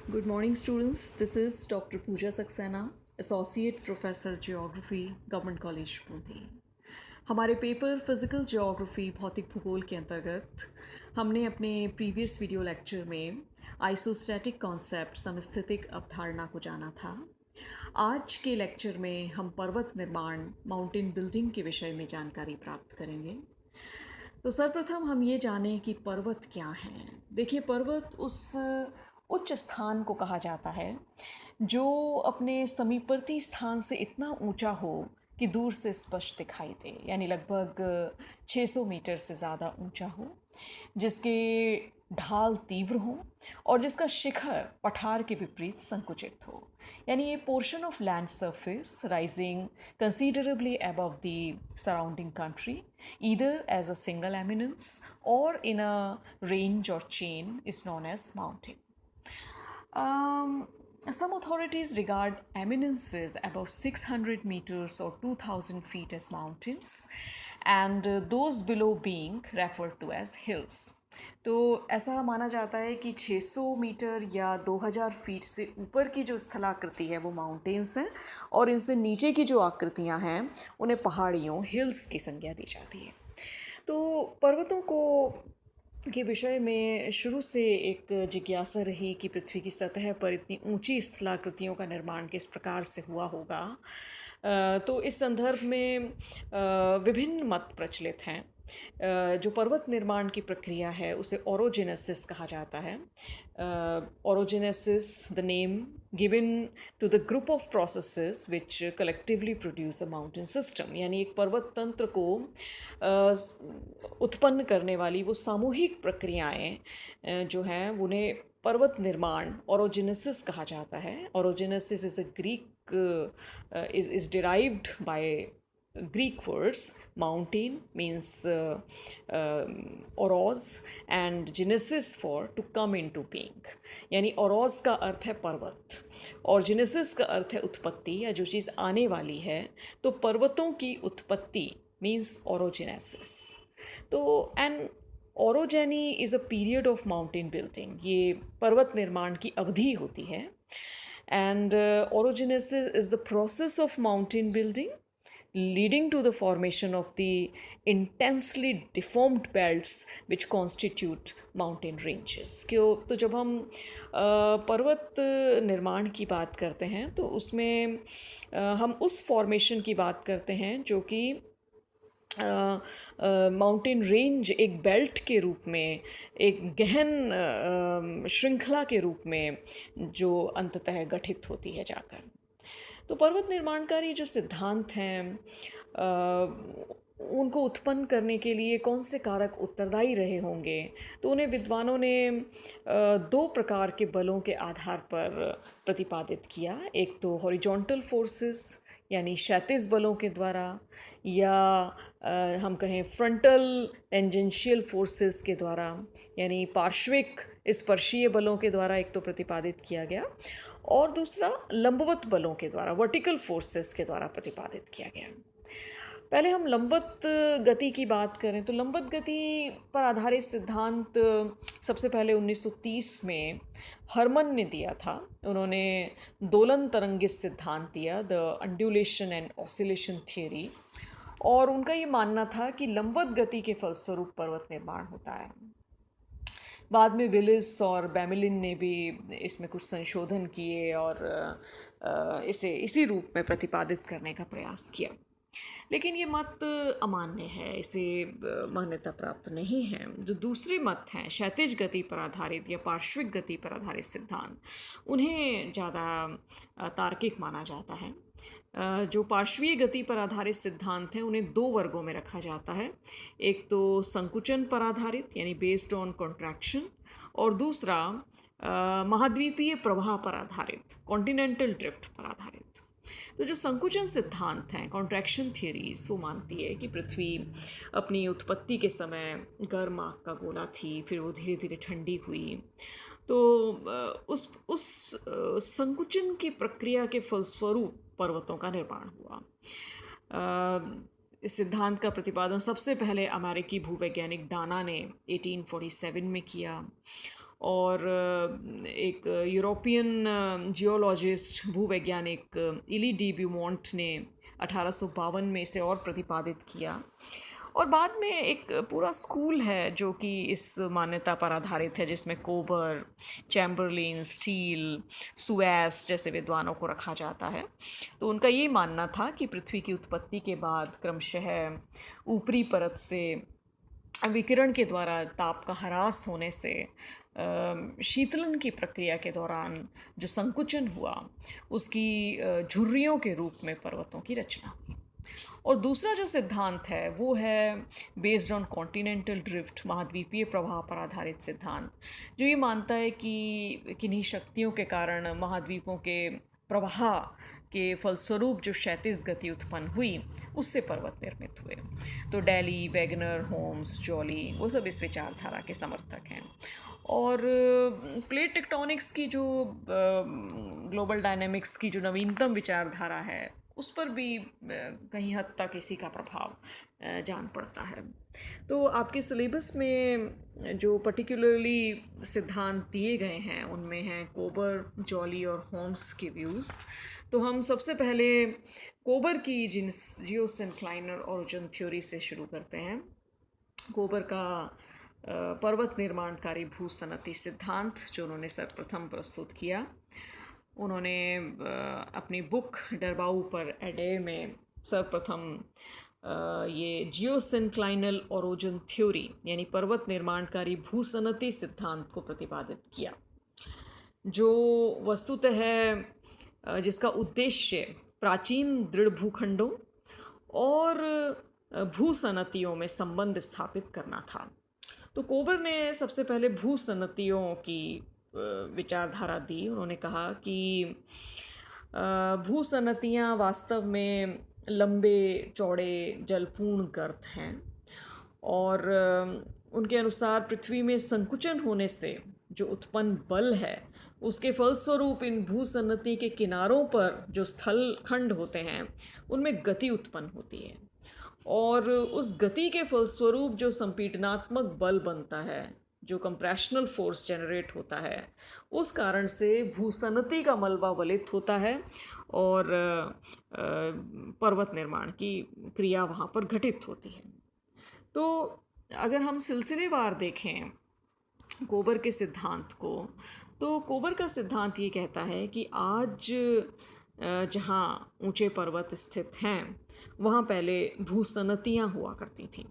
Good morning, students. This is Dr. Pooja Saxena, Associate Professor Geography, Government College, Bundi. हमारे paper physical geography भौतिक भूगोल के अंतर्गत हमने अपने प्रीवियस वीडियो लेक्चर में आइसोस्टैटिक कॉन्सेप्ट समस्थितिक अवधारणा को जाना था। आज के लेक्चर में हम पर्वत निर्माण माउंटेन बिल्डिंग के विषय में जानकारी प्राप्त करेंगे। तो सर्वप्रथम हम ये जानें कि पर्वत क्या हैं। देखिए, पर्वत उस उच्च स्थान को कहा जाता है जो अपने समीपवर्ती स्थान से इतना ऊंचा हो कि दूर से स्पष्ट दिखाई दे, यानी लगभग 600 मीटर से ज़्यादा ऊंचा हो, जिसके ढाल तीव्र हों और जिसका शिखर पठार के विपरीत संकुचित हो, यानी ये portion of land surface rising considerably above the surrounding country either as a single eminence or in a range or chain is known as mountain. Some authorities regard eminences above 600 meters or 2000 feet as mountains and those below being referred to as hills. तो ऐसा माना जाता है कि 600 metre या 2000 feet से ऊपर की जो स्थलाकृति है वो माउंटेन्स हैं और इनसे नीचे की जो आकृतियां हैं उन्हें पहाड़ियों हिल्स की संज्ञा दी जाती है। तो पर्वतों को के विषय में शुरू से एक जिज्ञासा रही कि पृथ्वी की सतह पर इतनी ऊंची स्थलाकृतियों का निर्माण किस प्रकार से हुआ होगा। तो इस संदर्भ में विभिन्न मत प्रचलित हैं। जो पर्वत निर्माण की प्रक्रिया है उसे ओरोजेनेसिस कहा जाता है। Orogenesis the name given to the group of processes which collectively produce a mountain system, यानी एक पर्वत तंत्र को उत्पन्न करने वाली वो सामूहिक प्रक्रियाएं जो हैं उन्हें पर्वत निर्माण ओरोजेनेसिस कहा जाता है। Orogenesis is a Greek is derived by Greek words. Mountain means oros and genesis for to come into being, यानी oros का अर्थ है पर्वत और genesis का अर्थ है उत्पत्ति या जो चीज़ आने वाली है। तो पर्वतों की उत्पत्ति means orogenesis। तो and orogeny is a period of mountain building, ये पर्वत निर्माण की अवधि होती है। And orogenesis is the process of mountain building leading to the formation of the intensely deformed belts which constitute mountain ranges। क्यों? तो जब हम पर्वत निर्माण की बात करते हैं तो उसमें हम उस फॉर्मेशन की बात करते हैं जो कि माउंटेन रेंज एक बेल्ट के रूप में, एक गहन श्रृंखला के रूप में जो अंततः गठित होती है जाकर। तो पर्वत निर्माणकारी जो सिद्धांत हैं उनको उत्पन्न करने के लिए कौन से कारक उत्तरदायी रहे होंगे, तो उन्हें विद्वानों ने दो प्रकार के बलों के आधार पर प्रतिपादित किया। एक तो हॉरिजॉन्टल फोर्सेस यानी क्षैतिज बलों के द्वारा, या हम कहें फ्रंटल टेंजेंशियल फोर्सेस के द्वारा, यानी पार्श्विक स्पर्शीय बलों के द्वारा एक तो प्रतिपादित किया गया, और दूसरा लंबवत बलों के द्वारा वर्टिकल फोर्सेस के द्वारा प्रतिपादित किया गया। पहले हम लंबवत गति की बात करें तो लंबवत गति पर आधारित सिद्धांत सबसे पहले 1930 में हरमन ने दिया था। उन्होंने दोलन तरंगित सिद्धांत दिया, the undulation and oscillation theory, और उनका ये मानना था कि लंबवत गति के फलस्वरूप पर्वत निर्माण होता है। बाद में विलिस और बैमिलिन ने भी इसमें कुछ संशोधन किए और इसे इसी रूप में प्रतिपादित करने का प्रयास किया, लेकिन ये मत अमान्य है, इसे मान्यता प्राप्त नहीं है। जो दूसरे मत हैं क्षैतिज गति पर आधारित या पार्श्विक गति पर आधारित सिद्धांत, उन्हें ज़्यादा तार्किक माना जाता है। जो पार्श्वीय गति पर आधारित सिद्धांत हैं उन्हें दो वर्गों में रखा जाता है। एक तो संकुचन पर आधारित यानी बेस्ड ऑन कॉन्ट्रैक्शन, और दूसरा महाद्वीपीय प्रवाह पर आधारित कॉन्टिनेंटल ड्रिफ्ट पर आधारित। तो जो संकुचन सिद्धांत हैं कॉन्ट्रैक्शन थियरीज, वो मानती है कि पृथ्वी अपनी उत्पत्ति के समय गर्म आग का गोला थी, फिर वो धीरे धीरे ठंडी हुई। तो उस संकुचन की प्रक्रिया के फलस्वरूप पर्वतों का निर्माण हुआ। इस सिद्धांत का प्रतिपादन सबसे पहले अमेरिकी भूवैज्ञानिक डाना ने 1847 में किया, और एक यूरोपियन जियोलॉजिस्ट भूवैज्ञानिक इली डी ब्यूमॉन्ट ने 1852 में इसे और प्रतिपादित किया। और बाद में एक पूरा स्कूल है जो कि इस मान्यता पर आधारित है, जिसमें कोबर, चैम्बरलिन, स्टील, सुएस जैसे विद्वानों को रखा जाता है। तो उनका ये मानना था कि पृथ्वी की उत्पत्ति के बाद क्रमशः ऊपरी परत से विकिरण के द्वारा ताप का ह्रास होने से शीतलन की प्रक्रिया के दौरान जो संकुचन हुआ, उसकी झुर्रियों के रूप में पर्वतों की रचना हुई। और दूसरा जो सिद्धांत है वो है बेस्ड ऑन कॉन्टिनेंटल ड्रिफ्ट, महाद्वीपीय प्रवाह पर आधारित सिद्धांत, जो ये मानता है कि किन्हीं शक्तियों के कारण महाद्वीपों के प्रवाह के फलस्वरूप जो क्षैतिज गति उत्पन्न हुई, उससे पर्वत निर्मित हुए। तो डेली, वेगनर, होम्स, जॉली, वो सब इस विचारधारा के समर्थक हैं। और प्लेट टेक्टोनिक्स की जो ग्लोबल डायनेमिक्स की जो नवीनतम विचारधारा है, उस पर भी कहीं हद तक इसी का प्रभाव जान पड़ता है। तो आपके सिलेबस में जो पर्टिकुलरली सिद्धांत दिए गए हैं उनमें हैं कोबर, जॉली और होम्स के व्यूज़। तो हम सबसे पहले कोबर की जियोसिंक्लाइनर ओरिजिन थ्योरी से शुरू करते हैं। कोबर का पर्वत निर्माणकारी भूसनती सिद्धांत जो उन्होंने सर्वप्रथम प्रस्तुत किया, उन्होंने अपनी बुक डरबाऊ पर एडे में सर्वप्रथम ये जियोसिंक्लाइनल ओरिजिन थ्योरी यानी पर्वत निर्माणकारी भूसनती सिद्धांत को प्रतिपादित किया, जो वस्तुतः है जिसका उद्देश्य प्राचीन दृढ़ भूखंडों और भूसनतियों में संबंध स्थापित करना था। तो कोबर ने सबसे पहले भूसनतियों की विचारधारा दी। उन्होंने कहा कि भूसनतियाँ वास्तव में लंबे चौड़े जलपूर्ण गर्त हैं और उनके अनुसार पृथ्वी में संकुचन होने से जो उत्पन्न बल है, उसके फलस्वरूप इन भूसन्नति के किनारों पर जो स्थल खंड होते हैं उनमें गति उत्पन्न होती है और उस गति के फलस्वरूप जो संपीडनात्मक बल बनता है, जो कंप्रेशनल फोर्स जनरेट होता है, उस कारण से भूसन्नति का मलबा वलित होता है और पर्वत निर्माण की क्रिया वहाँ पर घटित होती है। तो अगर हम सिलसिलेवार देखें कोबर के सिद्धांत को, तो कोबर का सिद्धांत ये कहता है कि आज जहाँ ऊंचे पर्वत स्थित हैं वहाँ पहले भूसन्नतियाँ हुआ करती थीं।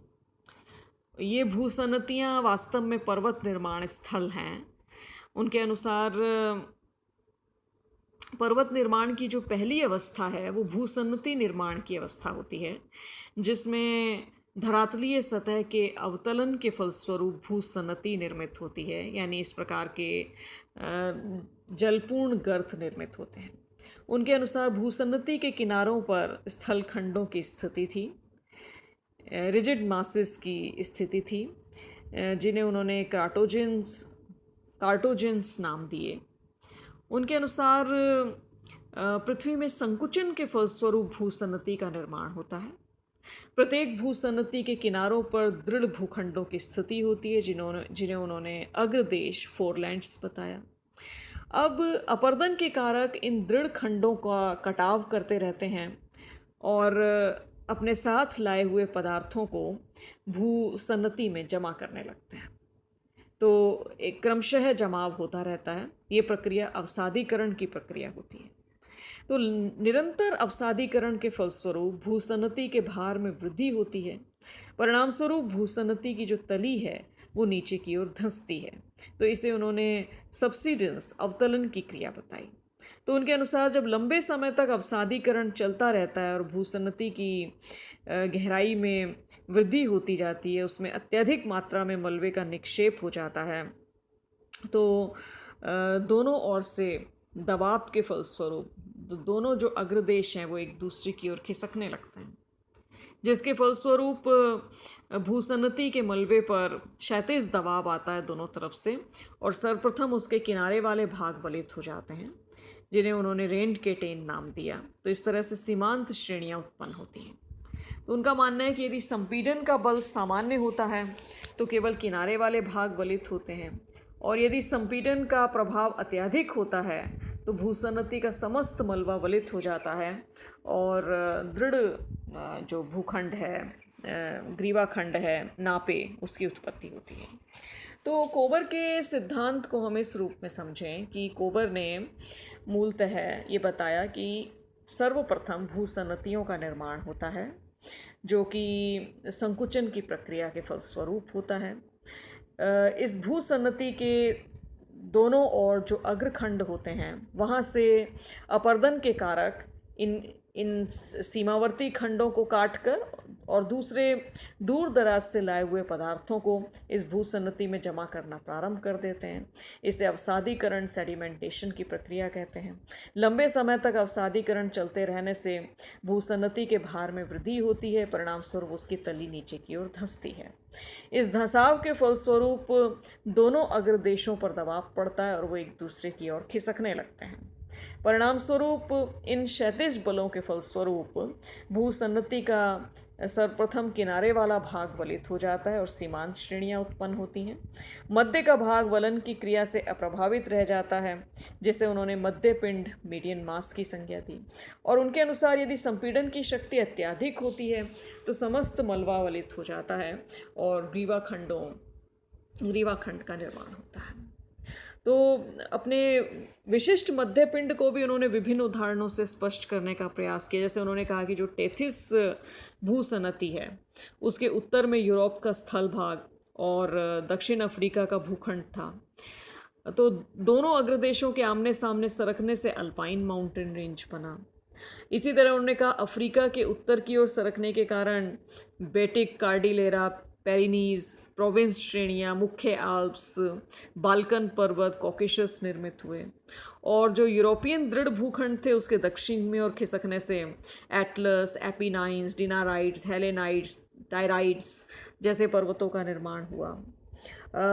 ये भूसन्नतियाँ वास्तव में पर्वत निर्माण स्थल हैं। उनके अनुसार पर्वत निर्माण की जो पहली अवस्था है वो भूसन्नति निर्माण की अवस्था होती है, जिसमें धरातलीय सतह के अवतलन के फलस्वरूप भूसन्नति निर्मित होती है, यानी इस प्रकार के जलपूर्ण गर्त निर्मित होते हैं। उनके अनुसार भूसन्नति के किनारों पर स्थल खंडों की स्थिति थी, रिजिड मासेस की स्थिति थी, जिन्हें उन्होंने कार्टोजेंस नाम दिए। उनके अनुसार पृथ्वी में संकुचन के फलस्वरूप भूसन्नति का निर्माण होता है। प्रत्येक भूसन्नति के किनारों पर दृढ़ भूखंडों की स्थिति होती है, जिन्हें उन्होंने अग्रदेश फोरलैंड्स बताया। अब अपर्दन के कारक इन दृढ़ खंडों का कटाव करते रहते हैं और अपने साथ लाए हुए पदार्थों को भूसन्नति में जमा करने लगते हैं। तो एक क्रमशः जमाव होता रहता है। ये प्रक्रिया अवसादीकरण की प्रक्रिया होती है। तो निरंतर अवसादीकरण के फलस्वरूप भूसन्नति के भार में वृद्धि होती है। परिणाम स्वरूप भूसन्नति की जो तली है वो नीचे की ओर धंसती है। तो इसे उन्होंने सबसिडेंस अवतलन की क्रिया बताई। तो उनके अनुसार जब लंबे समय तक अवसादीकरण चलता रहता है और भूसन्नति की गहराई में वृद्धि होती जाती है, उसमें अत्यधिक मात्रा में मलबे का निक्षेप हो जाता है, तो दोनों ओर से दबाव के फलस्वरूप दोनों जो अग्रदेश हैं वो एक दूसरे की ओर खिसकने लगते हैं, जिसके फलस्वरूप भूसन्नति के मलबे पर क्षैतिज दबाव आता है दोनों तरफ से और सर्वप्रथम उसके किनारे वाले भाग वलित हो जाते हैं, जिन्हें उन्होंने रेंड केटेन नाम दिया। तो इस तरह से सीमांत श्रेणियाँ उत्पन्न होती हैं। तो उनका मानना है कि यदि संपीड़न का बल सामान्य होता है तो केवल किनारे वाले भाग वलित होते हैं और यदि संपीड़न का प्रभाव अत्यधिक होता है तो भूसन्नति का समस्त मलबा वलित हो जाता है और दृढ़ जो भूखंड है, ग्रीवाखंड है, नापे, उसकी उत्पत्ति होती है। तो कोबर के सिद्धांत को हम इस रूप में समझें कि कोबर ने मूलतः ये बताया कि सर्वप्रथम भूसन्नतियों का निर्माण होता है जो कि संकुचन की प्रक्रिया के फलस्वरूप होता है। इस भूसन्नति के दोनों ओर जो अग्रखंड होते हैं वहाँ से अपर्दन के कारक इन सीमावर्ती खंडों को काटकर और दूसरे दूर दराज से लाए हुए पदार्थों को इस भूसन्नति में जमा करना प्रारंभ कर देते हैं। इसे अवसादीकरण, सेडिमेंटेशन की प्रक्रिया कहते हैं। लंबे समय तक अवसादीकरण चलते रहने से भूसन्नति के भार में वृद्धि होती है, परिणाम स्वरूप उसकी तली नीचे की ओर धंसती है। इस धंसाव के फलस्वरूप दोनों अग्रदेशों पर दबाव पड़ता है और वो एक दूसरे की ओर खिसकने लगते हैं। परिणाम स्वरूप इन क्षैतिज बलों के फलस्वरूप भूसन्नति का सर्वप्रथम किनारे वाला भाग वलित हो जाता है और सीमांत श्रेणियां उत्पन्न होती हैं। मध्य का भाग वलन की क्रिया से अप्रभावित रह जाता है, जिसे उन्होंने मध्य पिंड, मीडियन मास की संज्ञा दी। और उनके अनुसार यदि संपीड़न की शक्ति अत्यधिक होती है तो समस्त मलबा वलित हो जाता है और ग्रीवाखंड का निर्माण होता है। तो अपने विशिष्ट मध्य पिंड को भी उन्होंने विभिन्न उदाहरणों से स्पष्ट करने का प्रयास किया। जैसे उन्होंने कहा कि जो टेथिस भूसन्नति है उसके उत्तर में यूरोप का स्थल भाग और दक्षिण अफ्रीका का भूखंड था। तो दोनों अग्रदेशों के आमने सामने सरकने से अल्पाइन माउंटेन रेंज बना। इसी तरह उन्होंने कहा अफ्रीका के उत्तर की ओर सरकने के कारण बेटिक, कार्डिलेरा, पेरिनीज, प्रोविंस श्रेणियाँ, मुख्य आल्प्स, बाल्कन पर्वत, कॉकेशस निर्मित हुए। और जो यूरोपियन दृढ़ भूखंड थे उसके दक्षिण में और खिसकने से एटलस, एपिनाइन्स, डिनाराइट्स, हेलेनाइट्स, टायराइट्स जैसे पर्वतों का निर्माण हुआ।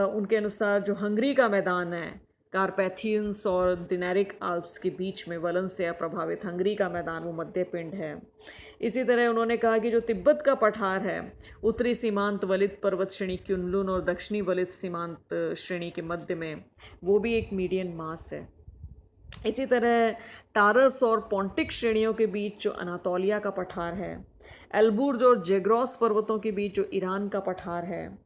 उनके अनुसार जो हंगरी का मैदान है, कारपैथियंस और दिनेरिक आल्प्स के बीच में वलन से अप्रभावित हंगरी का मैदान, वो मध्य पिंड है। इसी तरह उन्होंने कहा कि जो तिब्बत का पठार है, उत्तरी सीमांत वलित पर्वत श्रेणी क्युनलुन और दक्षिणी वलित सीमांत श्रेणी के मध्य में, वो भी एक मीडियन मास है। इसी तरह टारस और पोंटिक श्रेणियों के बीच जो अनातोलिया का पठार है, एल्बुर्ज और जेग्रोस पर्वतों के बीच जो ईरान का पठार है,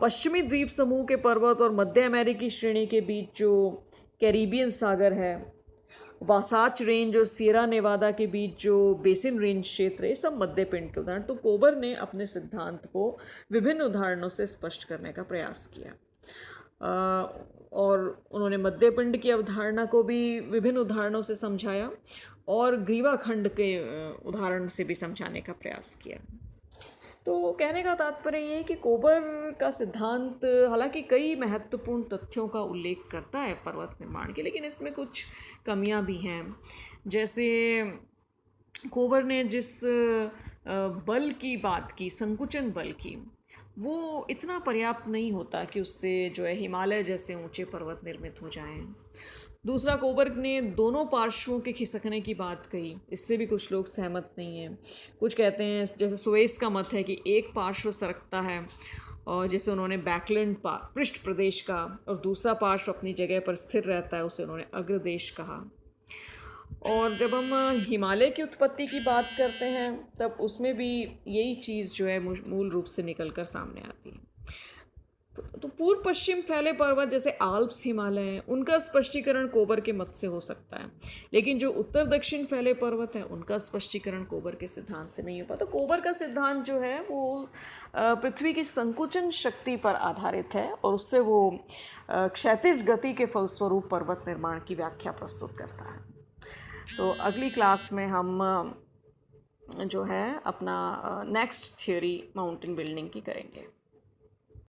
पश्चिमी द्वीप समूह के पर्वत और मध्य अमेरिकी श्रेणी के बीच जो कैरिबियन सागर है, वासाच रेंज और सियरा नेवादा के बीच जो बेसिन रेंज क्षेत्र है, सब मध्य पिंड के उदाहरण। तो कोबर ने अपने सिद्धांत को विभिन्न उदाहरणों से स्पष्ट करने का प्रयास किया और उन्होंने मध्य पिंड की अवधारणा को भी विभिन्न उदाहरणों से समझाया और ग्रीवाखंड के उदाहरण से भी समझाने का प्रयास किया। तो कहने का तात्पर्य ये है कि कोबर का सिद्धांत हालांकि कई महत्वपूर्ण तथ्यों का उल्लेख करता है पर्वत निर्माण के, लेकिन इसमें कुछ कमियां भी हैं। जैसे कोबर ने जिस बल की बात की, संकुचन बल की, वो इतना पर्याप्त नहीं होता कि उससे जो है हिमालय जैसे ऊंचे पर्वत निर्मित हो जाएं। दूसरा, कोबर ने दोनों पार्श्वों के खिसकने की बात कही, इससे भी कुछ लोग सहमत नहीं हैं। कुछ कहते हैं, जैसे सुएस का मत है कि एक पार्श्व सरकता है और जिसे उन्होंने बैकलैंड पृष्ठ प्रदेश का, और दूसरा पार्श्व अपनी जगह पर स्थिर रहता है, उसे उन्होंने अग्रदेश कहा। और जब हम हिमालय की उत्पत्ति की बात करते हैं तब उसमें भी यही चीज़ जो है मूल रूप से निकल कर सामने आती है। तो पूर्व पश्चिम फैले पर्वत जैसे आल्प्स, हिमालय हैं, उनका स्पष्टीकरण कोबर के मत से हो सकता है, लेकिन जो उत्तर दक्षिण फैले पर्वत हैं उनका स्पष्टीकरण कोबर के सिद्धांत से नहीं हो पाता। तो कोबर का सिद्धांत जो है वो पृथ्वी की संकुचन शक्ति पर आधारित है और उससे वो क्षैतिज गति के फलस्वरूप पर्वत निर्माण की व्याख्या प्रस्तुत करता है। तो अगली क्लास में हम जो है अपना नेक्स्ट थ्योरी माउंटेन बिल्डिंग की करेंगे।